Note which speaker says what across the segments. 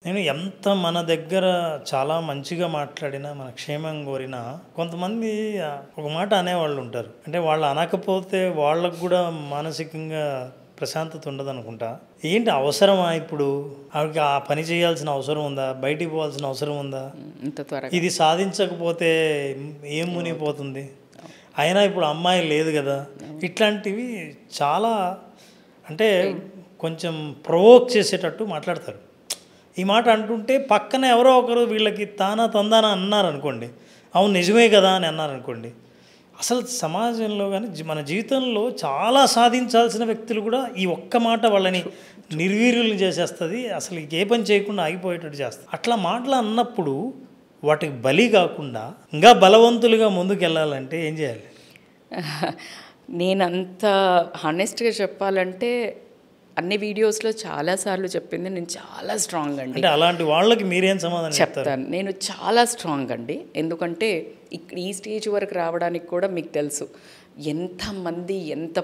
Speaker 1: నేను ఎంత మన దగ్గర చాలా మంచిగా మాట్లాడినా, మన క్షేమం కోరినా కొంతమంది ఒక మాట అనేవాళ్ళు ఉంటారు. అంటే వాళ్ళు అనకపోతే వాళ్ళకు కూడా మానసికంగా ప్రశాంతత ఉండదనుకుంటా. ఏంటి అవసరమా ఇప్పుడు? ఆవిడకి ఆ పని చేయాల్సిన అవసరం ఉందా? బయటికి పోవాల్సిన అవసరం ఉందా?
Speaker 2: ఇంత త్వరగా
Speaker 1: ఇది సాధించకపోతే ఏం మునిగిపోతుంది? అయినా ఇప్పుడు అమ్మాయి లేదు కదా. ఇట్లాంటివి చాలా అంటే కొంచెం ప్రొవోక్ చేసేటట్టు మాట్లాడతారు. ఈ మాట అంటుంటే పక్కన ఎవరో ఒకరు వీళ్ళకి తానా తందానా అన్నారనుకోండి, అవును నిజమే కదా అని అన్నారనుకోండి, అసలు సమాజంలో కానీ మన జీవితంలో చాలా సాధించాల్సిన వ్యక్తులు కూడా ఈ ఒక్క మాట వాళ్ళని నిర్వీర్యులు చేసేస్తుంది. అసలు ఏ పని చేయకుండా ఆగిపోయేటట్టు చేస్తుంది. అట్లా మాటలు అన్నప్పుడు వాటికి బలి కాకుండా ఇంకా బలవంతులుగా ముందుకు వెళ్ళాలంటే ఏం చేయాలి?
Speaker 2: నేనంత హానెస్ట్గా చెప్పాలంటే అన్ని వీడియోస్లో చాలాసార్లు చెప్పింది నేను చాలా స్ట్రాంగ్ అండి.
Speaker 1: అంటే అలాంటి వాళ్ళకి మీరేం సమాధానం
Speaker 2: చెప్తాను? నేను చాలా స్ట్రాంగ్ అండి. ఎందుకంటే ఇక్కడ ఈ స్టేజ్ వరకు రావడానికి కూడా మీకు తెలుసు ఎంతమంది ఎంత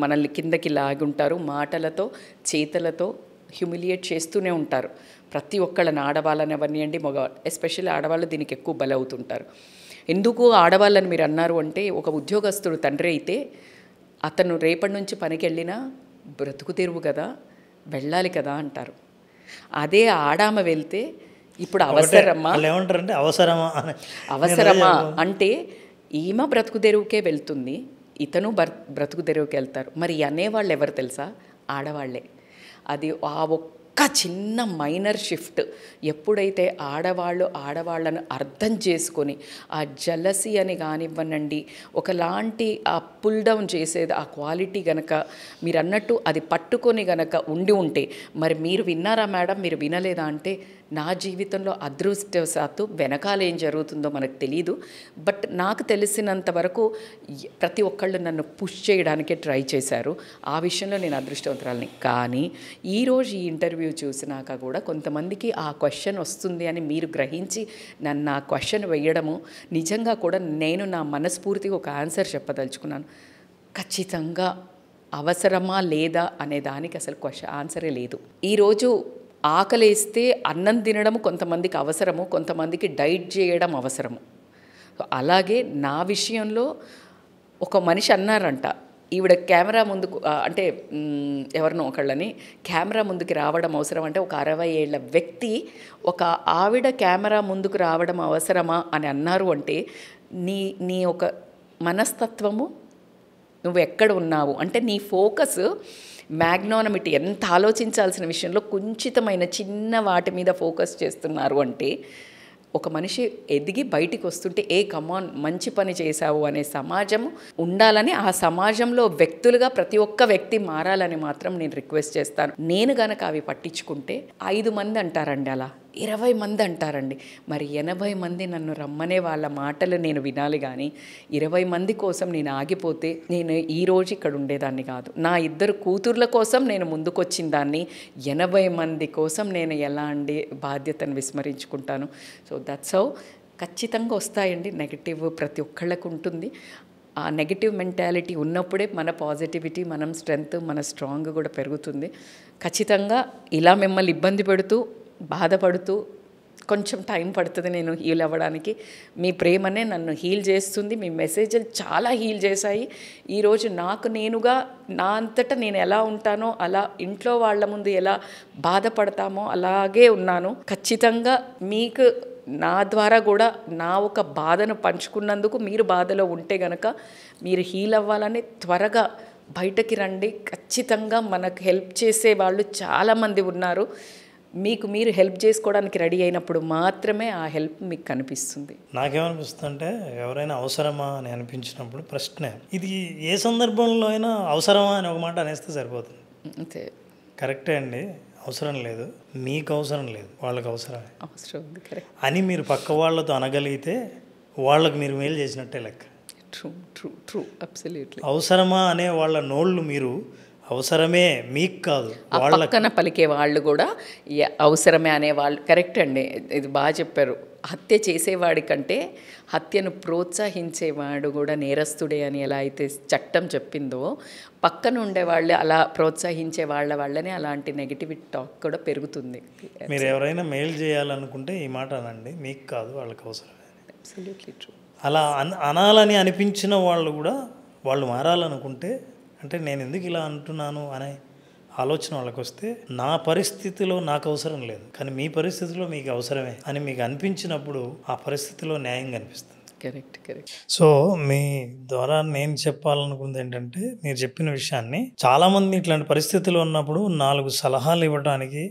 Speaker 2: మనల్ని కిందకి లాగుంటారు, మాటలతో చేతలతో హ్యూమిలియేట్ చేస్తూనే ఉంటారు. ప్రతి ఒక్కళ్ళని ఆడవాళ్ళని అవనివ్వండి, మగవాళ్ళు, ఎస్పెషల్లీ ఆడవాళ్ళు దీనికి ఎక్కువ బలవుతుంటారు. ఎందుకు ఆడవాళ్ళని మీరు అన్నారు అంటే, ఒక ఉద్యోగస్తుడు తండ్రి అయితే అతను రేపటి నుంచి పనికి వెళ్ళినా బ్రతుకు తెరువు కదా, వెళ్ళాలి కదా అంటారు. అదే ఆడామ వెళ్తే ఇప్పుడు అవసరమా
Speaker 1: ఏమంటారంటే అవసరమా
Speaker 2: అంటే ఈమె బ్రతుకు తెరువుకే వెళ్తుంది, ఇతను బ్రతుకు తెరువుకి వెళ్తారు. మరి అనేవాళ్ళు ఎవరు తెలుసా? ఆడవాళ్లే. అది ఆ ఒక్క చిన్న మైనర్ షిఫ్ట్ ఎప్పుడైతే ఆడవాళ్ళను అర్థం చేసుకొని ఆ జలసీ అని కానివ్వనండి, ఒకలాంటి ఆ పుల్ డౌన్ చేసేది ఆ క్వాలిటీ గనక మీరు అన్నట్టు అది పట్టుకొని గనక ఉంటే, మరి మీరు విన్నారా మేడం, మీరు వినలేదా అంటే, నా జీవితంలో అదృష్టవశాత్తు వెనకాల ఏం జరుగుతుందో మనకు తెలీదు. బట్ నాకు తెలిసినంత వరకు ప్రతి ఒక్కళ్ళు నన్ను పుష్ చేయడానికే ట్రై చేశారు. ఆ విషయంలో నేను అదృష్టవంతురాలని. కానీ ఈరోజు ఈ ఇంటర్వ్యూ చూసినాక కూడా కొంతమందికి ఆ క్వశ్చన్ వస్తుంది అని మీరు గ్రహించి నన్ను ఆ క్వశ్చన్ వేయడము నిజంగా కూడా నేను నా మనస్ఫూర్తిగా ఒక ఆన్సర్ చెప్పదలుచుకున్నాను. ఖచ్చితంగా అవసరమా లేదా అనే దానికి అసలు ఆన్సరే లేదు. ఈరోజు ఆకలేస్తే అన్నం తినడం కొంతమందికి అవసరము, కొంతమందికి డైట్ చేయడం అవసరము. అలాగే నా విషయంలో ఒక మనిషి అన్నారంట, ఈవిడ కెమెరా ముందుకు అంటే ఎవరినో ఒకళ్ళని కెమెరా ముందుకు రావడం అవసరం అంటే, ఒక 60 ఏళ్ల వ్యక్తి ఒక ఆవిడ కెమెరా ముందుకు రావడం అవసరమా అని అన్నారు అంటే, నీ ఒక మనస్తత్వము, నువ్వు ఎక్కడ ఉన్నావు అంటే నీ ఫోకస్ మ్యాగ్నానమిటీ, ఎంత ఆలోచించాల్సిన విషయంలో కుంచితమైన చిన్న వాటి మీద ఫోకస్ చేస్తున్నారు అంటే, ఒక మనిషి ఎదిగి బయటికి వస్తుంటే కమాన్ మంచి పని చేశావు అనే సమాజం ఉండాలని, ఆ సమాజంలో వ్యక్తులుగా ప్రతి ఒక్క వ్యక్తి మారాలని మాత్రం నేను రిక్వెస్ట్ చేస్తాను. నేను గనక అవి పట్టించుకుంటే 5 మంది అంటారండి, అలా 20 మంది అంటారండి. మరి 80 మంది నన్ను రమ్మనే వాళ్ళ మాటలు నేను వినాలి. కానీ 20 మంది కోసం నేను ఆగిపోతే నేను ఈరోజు ఇక్కడ ఉండేదాన్ని కాదు. నా 2 కూతుర్ల కోసం నేను ముందుకొచ్చిన దాన్ని 80 మంది కోసం నేను ఎలా అండి బాధ్యతను విస్మరించుకుంటాను. So that's how. ఖచ్చితంగా వస్తాయండి నెగటివ్, ప్రతి ఒక్కళ్ళకు ఉంటుంది. ఆ నెగిటివ్ మెంటాలిటీ ఉన్నప్పుడే మన పాజిటివిటీ, మనం స్ట్రెంగ్త్, మన స్ట్రాంగ్ కూడా పెరుగుతుంది. ఖచ్చితంగా ఇలా మిమ్మల్ని ఇబ్బంది పెడుతూ బాధపడుతూ కొంచెం టైం పడుతుంది నేను హీల్ అవ్వడానికి. మీ ప్రేమనే నన్ను హీల్ చేస్తుంది. మీ మెసేజ్లు చాలా హీల్ చేశాయి. ఈరోజు నాకు నేనుగా నా అంతటా నేను ఎలా ఉంటానో అలా ఇంట్లో వాళ్ళ ముందు ఎలా బాధపడతామో అలాగే ఉన్నాను. ఖచ్చితంగా మీకు నా ద్వారా కూడా నా ఒక బాధను పంచుకున్నందుకు మీరు బాధలో ఉంటే గనక మీరు హీల్ అవ్వాలని త్వరగా బయటకి రండి. ఖచ్చితంగా మనకు హెల్ప్ చేసే వాళ్ళు చాలామంది ఉన్నారు. మీకు మీరు హెల్ప్ చేసుకోవడానికి రెడీ అయినప్పుడు మాత్రమే ఆ హెల్ప్ మీకు కనిపిస్తుంది.
Speaker 1: నాకేమనిపిస్తుంది అంటే, ఎవరైనా అవసరమా అని అనిపించినప్పుడు ప్రశ్న, ఇది ఏ సందర్భంలో అయినా అవసరమా అని ఒక మాట అనేస్తే సరిపోతుంది.
Speaker 2: అంతే,
Speaker 1: కరెక్టే అండి. అవసరం లేదు, మీకు అవసరం లేదు, వాళ్ళకి అవసరమే అని మీరు పక్క వాళ్ళతో అనగలిగితే వాళ్ళకి మీరు మేలు చేసినట్టే లెక్క.
Speaker 2: True absolutely.
Speaker 1: అవసరమా అనే వాళ్ళ నోళ్ళు మీరు అవసరమే మీకు కాదు,
Speaker 2: పక్కన పలికే వాళ్ళు కూడా అవసరమే అనేవాళ్ళు. కరెక్ట్ అండి, ఇది బాగా చెప్పారు. హత్య చేసేవాడి కంటే హత్యను ప్రోత్సహించేవాడు కూడా నేరస్తుడే అని ఎలా అయితే చట్టం చెప్పిందో, పక్కన ఉండేవాళ్ళు అలా ప్రోత్సహించే వాళ్ళని అలాంటి నెగిటివ్ టాక్ కూడా పెరుగుతుంది.
Speaker 1: మీరు ఎవరైనా మెయిల్ చేయాలనుకుంటే ఈ మాట అనండి, మీకు కాదు వాళ్ళకి అవసరమే.
Speaker 2: Absolutely true.
Speaker 1: అలా అనాలని అనిపించిన వాళ్ళు కూడా వాళ్ళు మారాలనుకుంటే, అంటే నేను ఎందుకు ఇలా అంటున్నాను అనే ఆలోచన వాళ్ళకి వస్తే, నా పరిస్థితిలో నాకు అవసరం లేదు కానీ మీ పరిస్థితిలో మీకు అవసరమే అని మీకు అనిపించినప్పుడు ఆ పరిస్థితిలో న్యాయం కనిపిస్తుంది.
Speaker 2: కరెక్ట్.
Speaker 1: సో మీ ద్వారా నేను చెప్పాలనుకుంది ఏంటంటే, మీరు చెప్పిన విషయాన్ని చాలామంది ఇట్లాంటి పరిస్థితిలో ఉన్నప్పుడు 4 సలహాలు ఇవ్వడానికి,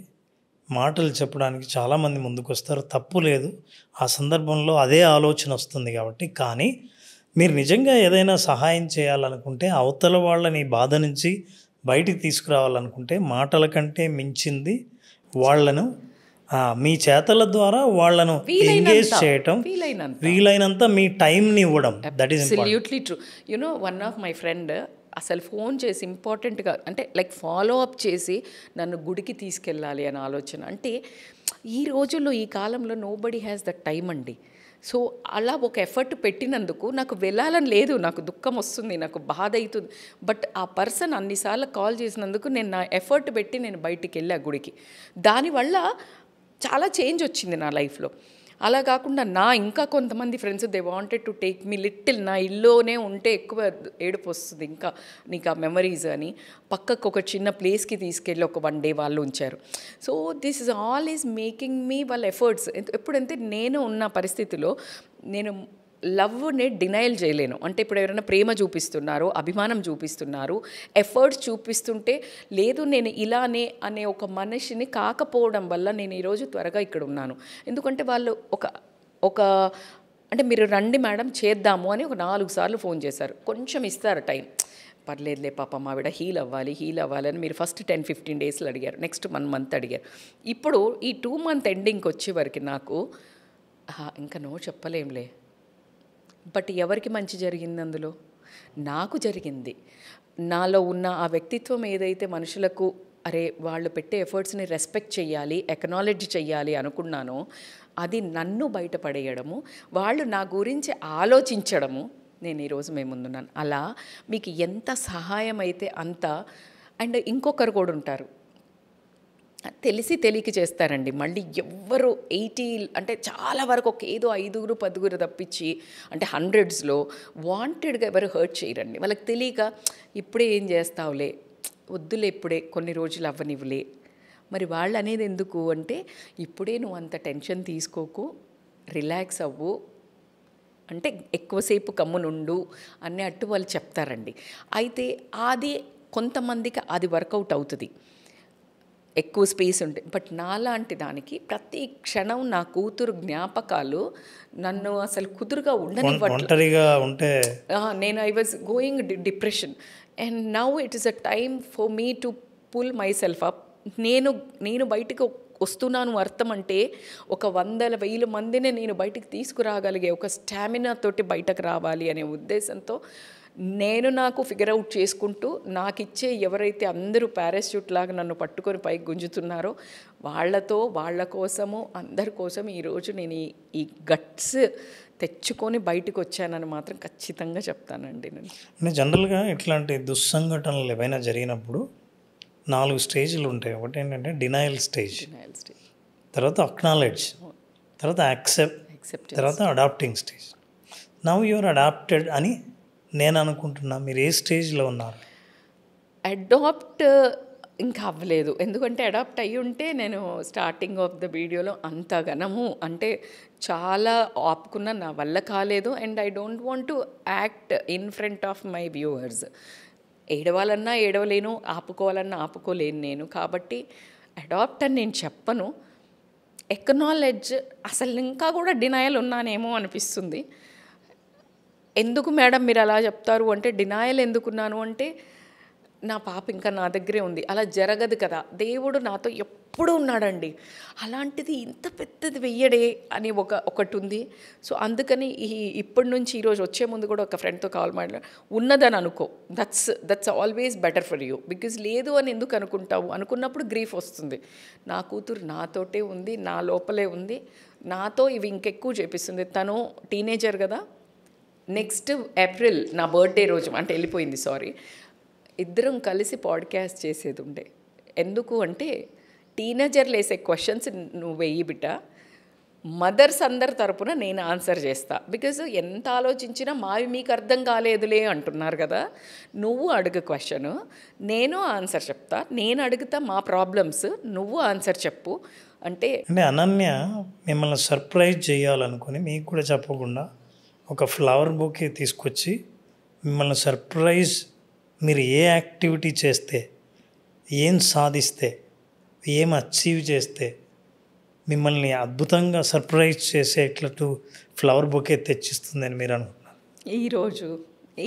Speaker 1: మాటలు చెప్పడానికి చాలామంది ముందుకు వస్తారు. తప్పు లేదు, ఆ సందర్భంలో అదే ఆలోచన వస్తుంది కాబట్టి. కానీ మీరు నిజంగా ఏదైనా సహాయం చేయాలనుకుంటే, అవతల వాళ్ళని బాధ నుంచి బయటికి తీసుకురావాలనుకుంటే, మాటల కంటే మించింది వాళ్ళను మీ చేతల ద్వారా వాళ్ళను ఎంగేజ్ చేయటం, వీలైనంత మీ టైంని ఇవ్వడం. That is
Speaker 2: absolutely true. One of my friend అసలు ఫోన్ చేసి ఇంపార్టెంట్గా అంటే లైక్ ఫాలో అప్ చేసి నన్ను గుడికి తీసుకెళ్ళాలి అనే ఆలోచన. అంటే ఈ రోజుల్లో ఈ కాలంలో నోబడీ హ్యాస్ ద టైం అండి. సో అలా ఒక ఎఫర్ట్ పెట్టినందుకు నాకు వెళ్ళాలని లేదు, నాకు దుఃఖం వస్తుంది, నాకు బాధ అవుతుంది. బట్ ఆ పర్సన్ అన్నిసార్లు కాల్ చేసినందుకు నేను నా ఎఫర్ట్ పెట్టి నేను బయటికి వెళ్ళా గుడికి. దానివల్ల చాలా చేంజ్ వచ్చింది నా లైఫ్లో. అలా కాకుండా ఇంకా కొంతమంది friends they wanted to take me little, నా ఇల్లునే ఉంటే ఎక్కువ ఏడుపు వస్తుంది ఇంకా నీకు ఆ మెమరీస్ అని, పక్కకు ఒక చిన్న ప్లేస్కి తీసుకెళ్ళి ఒక 1 day వాళ్ళు ఉంచారు. So this is all is making me వాళ్ళ ఎఫర్ట్స్. ఎప్పుడంటే నేను ఉన్న పరిస్థితిలో నేను లవ్ని డినైల్ చేయలేను. అంటే ఇప్పుడు ఎవరైనా ప్రేమ చూపిస్తున్నారు, అభిమానం చూపిస్తున్నారు, ఎఫర్ట్స్ చూపిస్తుంటే లేదు నేను ఇలానే అనే ఒక మనిషిని కాకపోవడం వల్ల నేను ఈరోజు త్వరగా ఇక్కడ ఉన్నాను. ఎందుకంటే వాళ్ళు ఒక అంటే మీరు రండి మేడం చేద్దాము అని ఒక 4 సార్లు ఫోన్ చేశారు. కొంచెం ఇస్తారు టైం, పర్లేదులే పాపం ఆవిడ హీల్ అవ్వాలి అని మీరు ఫస్ట్ 10-15 days అడిగారు, నెక్స్ట్ 1 month అడిగారు. ఇప్పుడు ఈ 2 month ఎండింగ్కి వచ్చే వరకు నాకు ఇంకా నో చెప్పలేంలే. బట్ ఎవరికి మంచి జరిగింది అందులో? నాకు జరిగింది. నాలో ఉన్న ఆ వ్యక్తిత్వం ఏదైతే మనుషులకు అరే వాళ్ళు పెట్టే ఎఫర్ట్స్ని రెస్పెక్ట్ చేయాలి, ఎక్నాలెడ్జ్ చేయాలి అనుకున్నానో అది నన్ను బయటపడేయడము, వాళ్ళు నా గురించి ఆలోచించడము, నేను ఈరోజు మేము ముందున్నాను. అలా మీకు ఎంత సహాయం అయితే అంత. అండ్ ఇంకొకరు కూడా ఉంటారు, తెలియక చేస్తారండి. మళ్ళీ ఎవ్వరు 80 అంటే చాలా వరకు ఒక ఏదో 5-10 తప్పించి అంటే 100sలో వాంటెడ్గా ఎవరు హర్ట్ చేయరండి. వాళ్ళకి తెలియక ఇప్పుడే ఏం చేస్తావులే, వద్దులే ఇప్పుడే కొన్ని రోజులు అవ్వనివ్వలే. మరి వాళ్ళు అనేది ఎందుకు అంటే ఇప్పుడే నువ్వు అంత టెన్షన్ తీసుకోకు, రిలాక్స్ అవ్వు, అంటే ఎక్కువసేపు కమ్మునుండు అన్నట్టు వాళ్ళు చెప్తారండి. అయితే అది కొంతమందికి అది వర్కౌట్ అవుతుంది, ఎక్కువ స్పేస్ ఉంటుంది. బట్ నాలాంటి దానికి ప్రతి క్షణం నా కూతురు జ్ఞాపకాలు నన్ను అసలు కుదురుగా
Speaker 1: ఒంటరిగా ఉంటే
Speaker 2: నేను I was going depression. And now it is a time for me to pull myself up. నేను బయటకు వస్తున్నాను అర్థం అంటే ఒక 100,000 మందిని నేను బయటకు తీసుకురాగలిగే ఒక స్టామినా తోటి బయటకు రావాలి అనే ఉద్దేశంతో నేను నాకు ఫిగర్ అవుట్ చేసుకుంటూ నాకు ఇచ్చే ఎవరైతే అందరూ పారాషూట్ లాగా నన్ను పట్టుకొని పైకి గుంజుతున్నారో వాళ్ళ కోసము అందరి కోసం ఈరోజు నేను ఈ గట్స్ తెచ్చుకొని బయటకు వచ్చానని మాత్రం ఖచ్చితంగా చెప్తానండి.
Speaker 1: నేను జనరల్గా ఇట్లాంటి దుస్సంఘటనలు ఏవైనా జరిగినప్పుడు 4 స్టేజ్లు ఉంటాయి. ఒకటి ఏంటంటే డినయల్ స్టేజ్, తర్వాత అక్నాలెడ్జ్, తర్వాత యాక్సెప్ట్, తర్వాత adapting stage. Now you're adapted అని నేను అనుకుంటున్నా. మీరు ఏ స్టేజ్లో ఉన్నారు?
Speaker 2: అడాప్ట్ ఇంకా అవ్వలేదు. ఎందుకంటే అడాప్ట్ అయ్యి ఉంటే నేను స్టార్టింగ్ ఆఫ్ ద వీడియోలో అంత ఘనము అంటే చాలా ఆపుకున్నా, నా వల్ల కాలేదు. And I don't want to act in front of my viewers. ఏడవాలన్నా ఏడవలేను, ఆపుకోవాలన్నా ఆపుకోలేను నేను. కాబట్టి అడాప్ట్ అని నేను చెప్పను. ఎక్నాలెడ్జ్ అసలు ఇంకా కూడా డినయల్ ఉన్నానేమో అనిపిస్తుంది. ఎందుకు మేడం మీరు అలా చెప్తారు అంటే, డినయల్ ఎందుకున్నాను అంటే నా పాప ఇంకా నా దగ్గరే ఉంది, అలా జరగదు కదా, దేవుడు నాతో ఎప్పుడూ ఉన్నాడండి, అలాంటిది ఇంత పెద్దది వెయ్యడే అని ఒకటి ఉంది. సో అందుకని ఇప్పటి నుంచి ఈరోజు వచ్చే ముందు కూడా ఒక ఫ్రెండ్తో కాల్ మాట్లాడ, ఉన్నదని అనుకో, that's always better for you. Because లేదు అని ఎందుకు అనుకుంటావు, అనుకున్నప్పుడు గ్రీఫ్ వస్తుంది. నా కూతురు నాతోటే ఉంది, నా లోపలే ఉంది, నాతో ఇవి ఇంకెక్కువ చేపిస్తుంది. తను టీనేజర్ కదా, నెక్స్ట్ ఏప్రిల్ నా బర్త్డే రోజు, అంటే వెళ్ళిపోయింది సారీ, ఇద్దరం కలిసి పాడ్కాస్ట్ చేసేది ఉండే. ఎందుకు అంటే టీనేజర్లు వేసే క్వశ్చన్స్ నువ్వు వెయ్యి బిడ్డ, మదర్స్ అందరి తరపున నేను ఆన్సర్ చేస్తా. బికాజ్ ఎంత ఆలోచించినా మావి మీకు అర్థం కాలేదులే అంటున్నారు కదా, నువ్వు అడుగు క్వశ్చన్, నేను ఆన్సర్ చెప్తా, నేను అడుగుతా మా ప్రాబ్లమ్స్, నువ్వు ఆన్సర్ చెప్పు. అంటే
Speaker 1: అనన్య మిమ్మల్ని సర్ప్రైజ్ చేయాలనుకుని మీకు కూడా చెప్పకుండా ఒక ఫ్లవర్ బొకే తీసుకొచ్చి మిమ్మల్ని సర్ప్రైజ్, మీరు ఏ యాక్టివిటీ చేస్తే, ఏం సాధిస్తే, ఏం అచీవ్ చేస్తే మిమ్మల్ని అద్భుతంగా సర్ప్రైజ్ చేసేటట్టు ఫ్లవర్ బొకే తెచ్చిస్తుందని మీరు అనుకుంటున్నారు.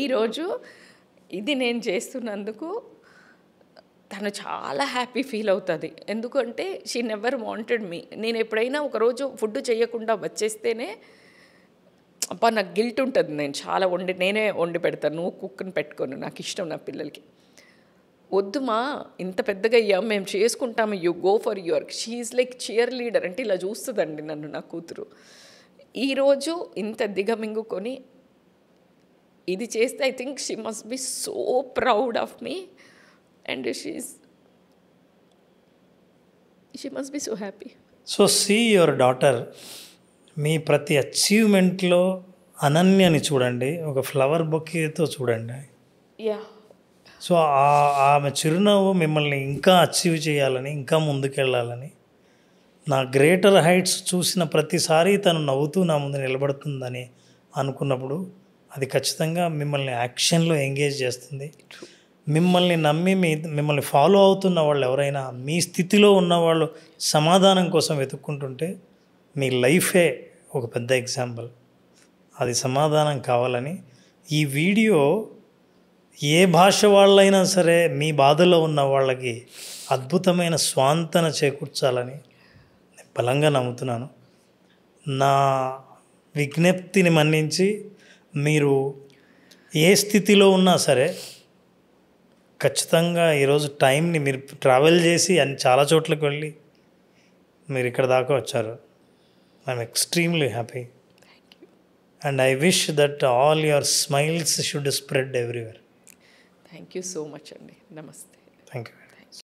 Speaker 2: ఈరోజు ఇది నేను చేస్తున్నందుకు తను చాలా హ్యాపీ ఫీల్ అవుతుంది. ఎందుకంటే షీ నెవర్ వాంటెడ్ మీ. నేను ఎప్పుడైనా ఒకరోజు ఫుడ్ చేయకుండా వచ్చేస్తేనే అబ్బా నాకు గిల్ట్ ఉంటుంది, నేను చాలా నేనే వండి పెడతాను, నువ్వు కుక్కని పెట్టుకోను, నాకు ఇష్టం నా పిల్లలకి. వద్దుమా ఇంత పెద్దగా అయ్యాం, మేము చేసుకుంటాము, you go for your. She's like cheerleader అంటే ఇలా చూస్తుందండి నన్ను నా కూతురు. ఈరోజు ఇంత దిగమింగుకొని ఇది చేస్తే I think she must be so proud of మీ and she must be so happy.
Speaker 1: So see your daughter, మీ ప్రతి అచీవ్మెంట్లో అనన్యని చూడండి, ఒక ఫ్లవర్ బొకేతో చూడండి.
Speaker 2: యా.
Speaker 1: సో ఆమె చిరునవ్వు మిమ్మల్ని ఇంకా అచీవ్ చేయాలని, ఇంకా ముందుకెళ్ళాలని, నా గ్రేటర్ హైట్స్ చూసిన ప్రతిసారి తను నవ్వుతూ నా ముందు నిలబడుతుందని అనుకున్నప్పుడు అది ఖచ్చితంగా మిమ్మల్ని యాక్షన్లో ఎంగేజ్ చేస్తుంది. మిమ్మల్ని నమ్మి మిమ్మల్ని ఫాలో అవుతున్న వాళ్ళు ఎవరైనా మీ స్థితిలో ఉన్నవాళ్ళు సమాధానం కోసం వెతుక్కుంటుంటే మీ లైఫే ఒక పెద్ద ఎగ్జాంపుల్. అది సమాధానం కావాలని ఈ వీడియో ఏ భాష వాళ్ళైనా సరే మీ బాధలో ఉన్న వాళ్ళకి అద్భుతమైన స్వాంతన చేకూర్చాలని నేను బలంగా నమ్ముతున్నాను. నా విజ్ఞప్తిని మన్నించి మీరు ఏ స్థితిలో ఉన్నా సరే ఖచ్చితంగా ఈరోజు టైంని మీరు ట్రావెల్ చేసి చాలా చోట్లకు వెళ్ళి మీరు ఇక్కడ దాకా వచ్చారు. I'm extremely happy and I wish that all your smiles should spread everywhere.
Speaker 2: Thank you so much అండి. నమస్తే.
Speaker 1: Thank you.